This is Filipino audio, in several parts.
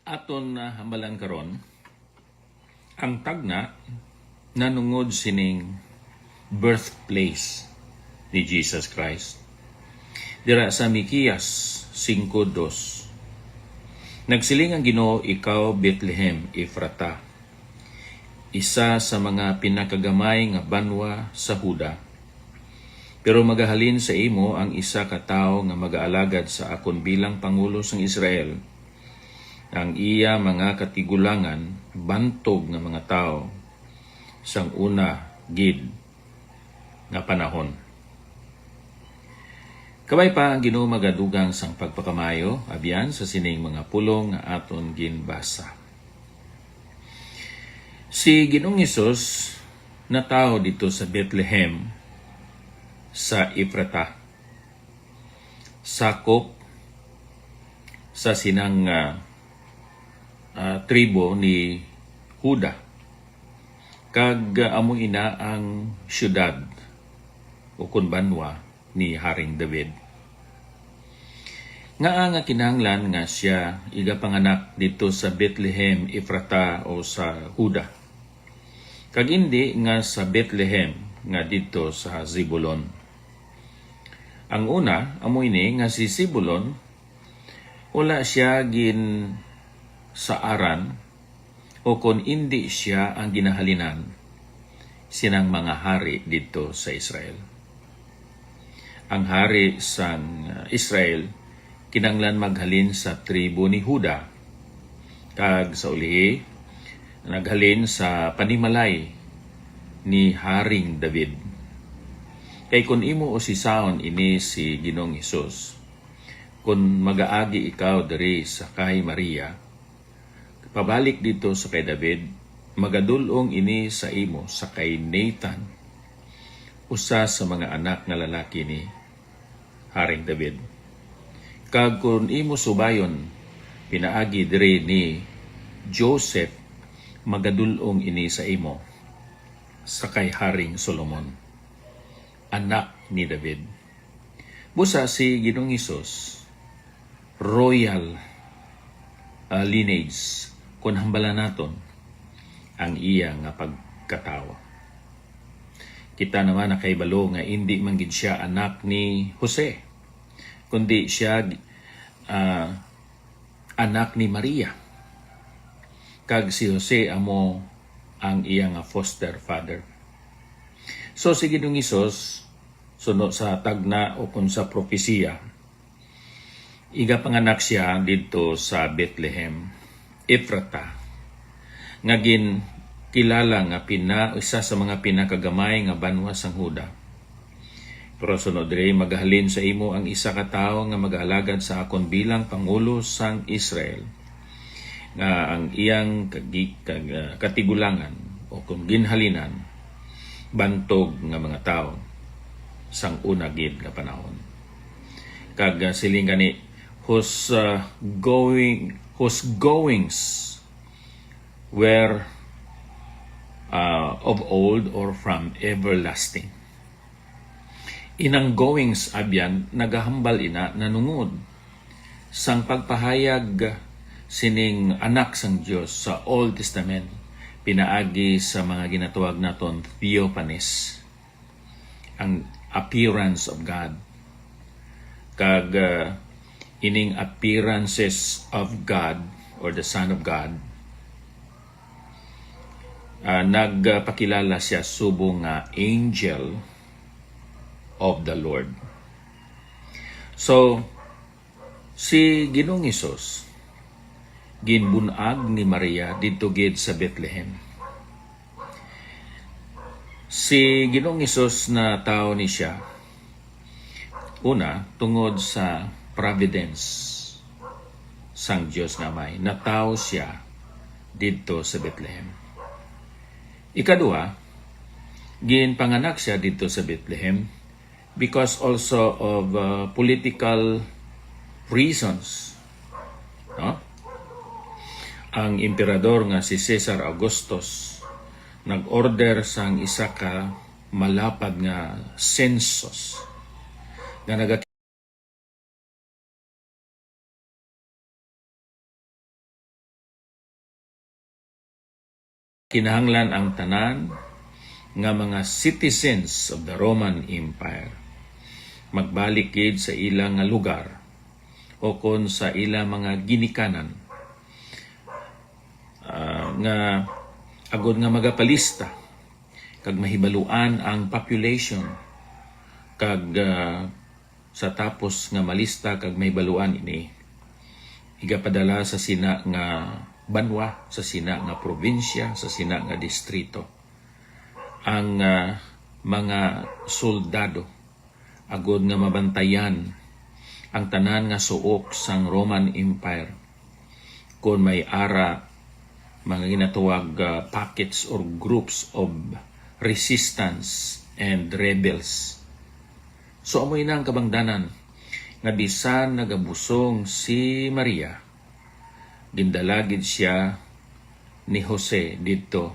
Aton na hambalan karon ang tagna nanungod sining birthplace ni Jesus Christ. Dira sa Mikiyas 5:2. Nagsiling ang Ginoo, ikaw Bethlehem Ephrata, isa sa mga pinakagamay nga banwa sa Huda. Pero magahalin sa imo ang isa ka tawo nga mag-aalagad sa akon bilang pangulo sang Israel. Ang iya mga katigulangan, bantog nga mga tao sang una gid nga panahon. Kabay pa ang Ginoo magadugang sang pagpakamayo abyan sa sining mga pulong nga aton ginbasa. Si Ginoong Hesus natawo dito sa Bethlehem sa Ephrata, sakop sa sinang tribo ni Huda. Kag amo ina ang syudad o kunbanwa ni Haring David. Nga kinahanglan nga siya igapanganak dito sa Bethlehem Ephrata o sa Huda. Kag hindi nga sa Bethlehem nga dito sa Zebulon. Ang una, amo ini nga si Zebulon, wala siya gin sa aran o kung hindi siya ang ginahalinan sinang mga hari dito sa Israel. Ang hari sang Israel kinanglan maghalin sa tribo ni Huda, kag sa ulihi naghalin sa panimalay ni Haring David. Kay kun imo o sisaon ini si Ginoong Hesus, kun magaagi ikaw diri sa kay Maria, pabalik dito sa kay David, magadulong ini sa imo sa kay Nathan, usa sa mga anak nga lalaki ni Haring David. Kag kun imo subayon, pinaagi diri ni Joseph, magadulong ini sa imo sa kay Haring Solomon, anak ni David. Busa si Ginoong Hesus, royal lineage kung hambala naton ang iya nga pagkatawo. Kita naman na kay balo nga hindi man gid siya anak ni Jose, kundi siya anak ni Maria. Kag si Jose amo ang iya nga foster father. So si Ginoong Hesus, sunod sa tagna o kung sa propesiya, igapanganak siya dito sa Bethlehem Ephrata, nga gin kilala nga isa sa mga pinakagamay nga banwa sang Huda. Pero sunod diri, magahalin sa imo ang isa ka tawo nga mag-aalagad sa akon bilang pangulo sang Israel, nga ang iyang katigulangan o kung ginhalinan, bantog nga mga tao sang una gid nga panahon. Kag siling gani, whose goings were of old or from everlasting. Inang goings abyan nagahambal ina nanungod sang pagpahayag sining anak sang Dios sa Old Testament, pinaagi sa mga ginatawag naton theophanies, ang appearance of God. Kag ining appearances of God or the Son of God, nagpakilala siya subong nga angel of the Lord. So si Ginoong Hesus ginbunag ni Maria dito gid sa Bethlehem. Si Ginoong Hesus na tao ni siya, una, tungod sa providence sang Dios nga Amay, natawo siya dito sa Bethlehem. Ikadua, ginpanganak siya dito sa Bethlehem because also of political reasons. No? Ang emperador nga si Caesar Augustus nag-order sang isa ka malapad nga census nga kinahanglan ang tanan nga mga citizens of the Roman Empire magbalik gid sa ilang nga lugar o kon sa ilang mga ginikanan nga agod nga magapalista kag mahibaluan ang population kag sa tapos nga malista kag mahibaluan ini igapadala sa sina nga banwa, sa sina nga probinsya, sa sina nga distrito ang mga soldado agod nga mabantayan ang tanan nga suok sang Roman Empire kung may ara mga ginatawag pockets or groups of resistance and rebels. So amoy na ang kabangdanan nga bisan nagabusong si Maria, gindalagid siya ni Jose dito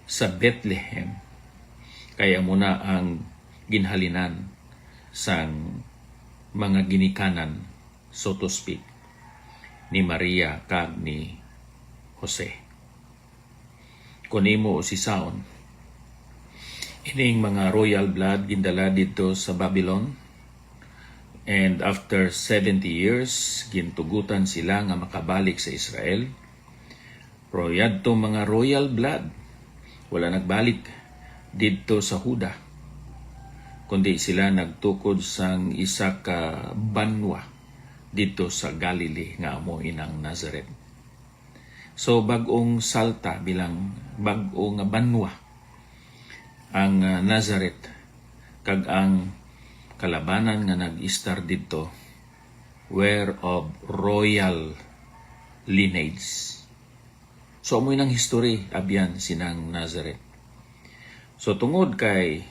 sa Bethlehem. Kaya muna ang ginhalinan sang mga ginikanan, so to speak, ni Maria kag ni Jose. Kunimo si Saon, ining mga royal blood gindala dito sa Babylon, and after 70 years gintugutan sila nga makabalik sa Israel. Pero yadto mga royal blood wala nagbalik dito sa Huda, kundi sila nagtukod sang isa ka banwa dito sa Galilee nga amo inang Nazareth. So bag-ong salta bilang bag-ong banwa ang Nazareth kag ang kalabanan nga nag-star dito were of royal lineage. So amoy nang history abyan sinang Nazareth. So tungod kay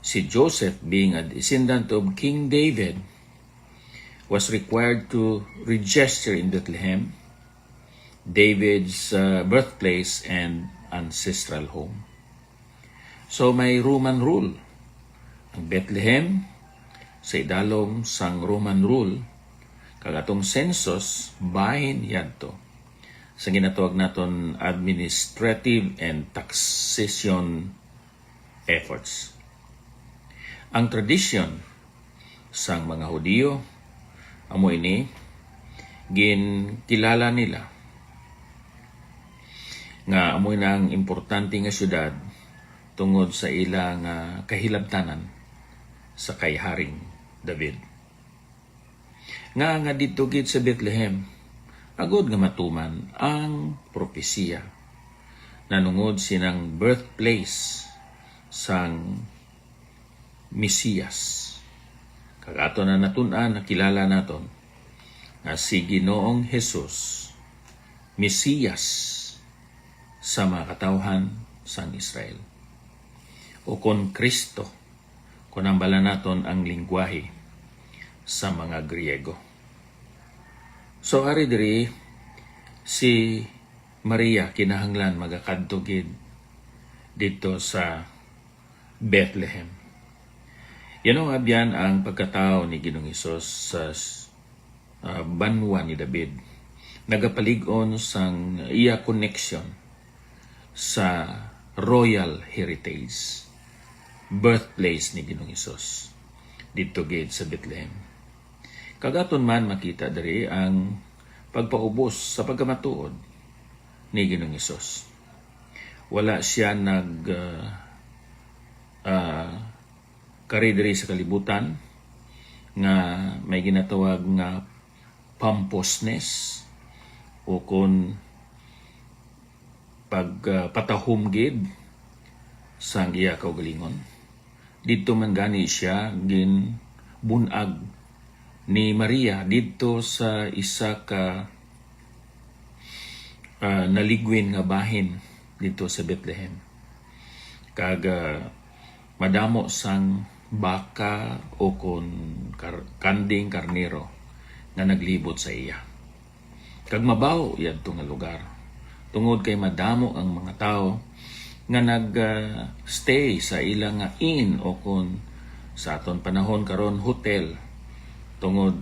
si Joseph being a descendant of King David was required to register in Bethlehem, David's birthplace and ancestral home. So may Roman rule ang Bethlehem sa idalom sang Roman rule kag atong census bahin yadto sa ginatawag naton administrative and taxation efforts. Ang tradisyon sang mga Hudiyo amo ini ginkilala nila nga amoy na ang importante nga syudad tungod sa ilang kahilabtanan sa kay Haring David. Nga dito gid sa Bethlehem agod nga matuman ang propesiya nanungod sinang birthplace sang Mesiyas. Kagato na natun-an nakilala naton nga si Ginoong Hesus, Mesiyas sa mga katawhan sang Israel. O kon Kristo, kung ang bala naton ang lingwahe sa mga Griego. So ari diri si Maria kinahanglan magakadto gid dito sa Bethlehem. Yan ang abyan ang pagkatao ni Ginoong Hesus sa banwa ni David. Nagapalig-on sang iya connection sa royal heritage, birthplace ni Ginoong Hesus dito gid sa Bethlehem. Kagaton man makita diri ang pagpaubos sa pagkamatuod ni Ginoong Hesus. Wala siya kari diri sa kalibutan nga may ginatawag nga pompousness o kon pagpatahom gid sang iya kaugalingon. Dito man gani siya bunag ni Maria dito sa isa ka naligwin nga bahin dito sa Bethlehem. Kag madamo sang baka o kon kanding karnero nga naglibot sa iya. Kag mabaw yadto nga lugar. Tungod kay madamo ang mga tao nga nag-stay sa ilang inn o kon sa aton panahon karon hotel tungod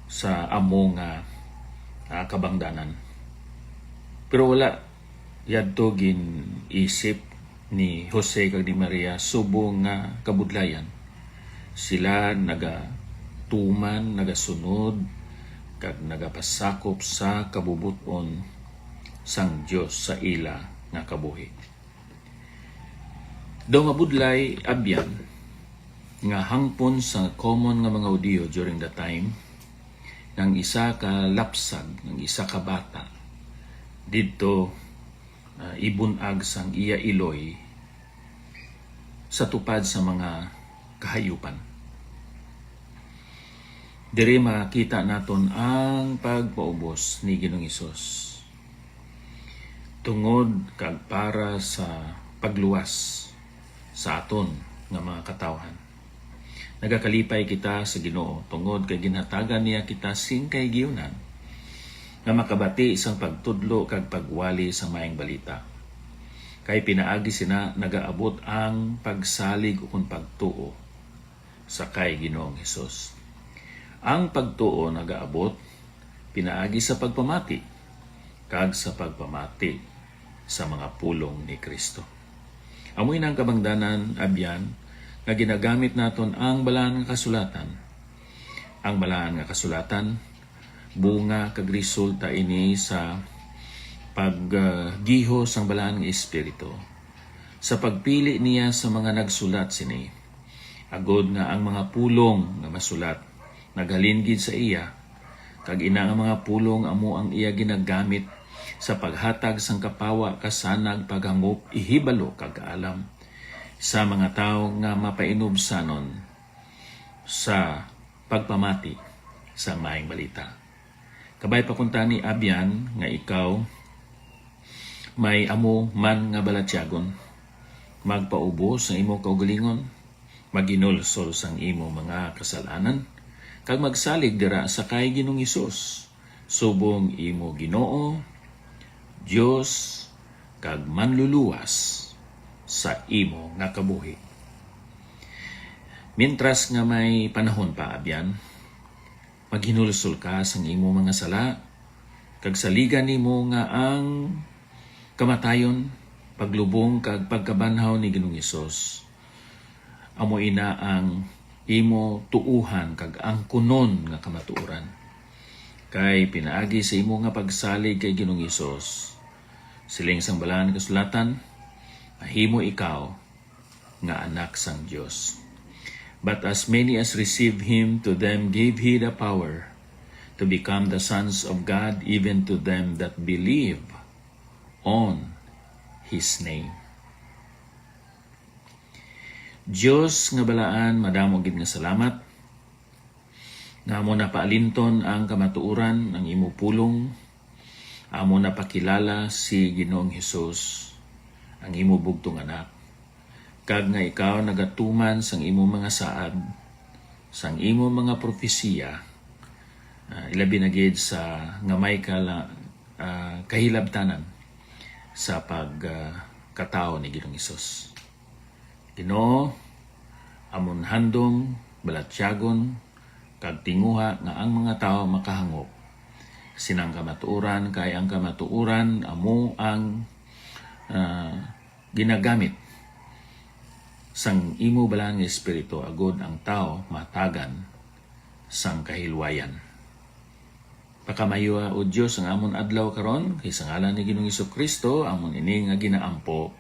sa amo nga kabangdanan. Pero wala yadto gin isip ni Jose kag ni Maria subong nga kabudlayan. Sila nagatuman, nagasunod kag nagapasakop sa kabubuton sang Dios sa ila nga kabuhi. Daw mabudlay abyan nga hangpon sa common nga mga Hudiyo during the time ng isa ka lapsag, ng isa ka bata didto ibunag sang iya iloy sa tupad sa mga kahayupan. Diri makita naton ang pagpaubos ni Ginoong Hesus tungod kag para sa pagluwas sa aton nga mga katawhan. Nagakalipay kita sa Ginoo tungod kay ginhatagan niya kita sing kay giyunan nga makabati isang pagtudlo kag pagwali sa maayong balita. Kay pinaagi sina nagaabot ang pagsalig ukon pagtuo sa kay Ginoong Hesus. Ang pagtuo nagaabot pinaagi sa pagpamati kag sa pagpamati sa mga pulong ni Kristo. Amoy nang kabangdanan abyan nga ginagamit naton ang balaan nga kasulatan. Ang balaan nga kasulatan bunga kag resulta ini sa paggiho sang balaan nga espiritu. Sa pagpili niya sa mga nagsulat sini, agod nga ang mga pulong nga masulat naghalin gid sa iya, kag ina nga mga pulong amo ang iya ginagamit sa paghatag sang kapawa kasanag paghangop ihibalo kag alam sa mga tawo nga mapainubsanon sa pagpamati sa maayong balita. Kabay pa kunta ni abyan nga ikaw may amo man nga balatyagon, magpaubos sa imo kaugalingon, maginulsol sang imo mga kasalanan, kag magsalig dira sa kay Ginoong Hesus, subong imo Ginoo, Dios, kag manluluwas sa imo nga kabuhi. Mintras nga may panahon pa abyan, maghinulsol ka sang imo mga sala, kag saligan nimo nga ang kamatayon, paglubong kag pagkabanhaw ni Ginoong Hesus. Amo ina ang imo tuuhan kag ang kunon nga kamatuoran. Kay pinaagi sa imo nga pagsalig kay Ginoong Hesus, siling sang balaan kasulatan, mahimo ikaw nga anak sang Dios. But as many as receive him, to them gave he the power to become the sons of God, even to them that believe on his name. Diyos nga balaan, madamo gid nga salamat na amo na paalinton ang kamatuoran ng imo pulong, amo na pakilala si Ginoong Hesus, ang imo bugtong anak, kag nga ikaw nagatuman sang imo mga saad, sang imo mga propesiya, ilabi na gid sa nga may kahilabtanan sa pagkatao ni Ginoong Hesus. Ginoo, amon handom, balatyagon, kag tinguha nga ang mga tao makahangop sinang kamatuoran, kay ang kamatuoran amo ang ginagamit sang imo balaan nga espiritu agod ang tao matagan sang kahilwayan. Pakamayo o Dios ang amon adlaw karon kay sa ngalan ni Ginoong Jesucristo amon ini nga ginaampo.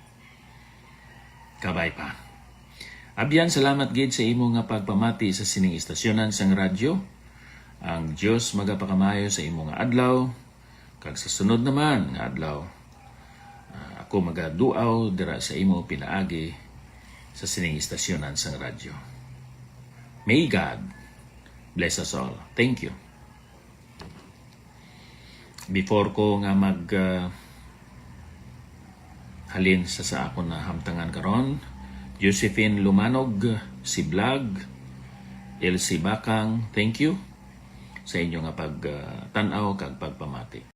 Kabay pa. Abyan, salamat gid sa imo nga pagpamati sa sining istasyonan sang radyo. Ang Dios magapakamayo sa imo nga adlaw, kag sa sunod naman nga adlaw, ako magaduaw dira sa imo pinaagi sa sining istasyonan sang radyo. May God bless us all. Thank you. Before ko nga halin sa ako na hamtangan karon, Josephine Lumanog, si Vlog, Elsie Bakang, thank you sa inyo nga pagtanaw kag pagpamati.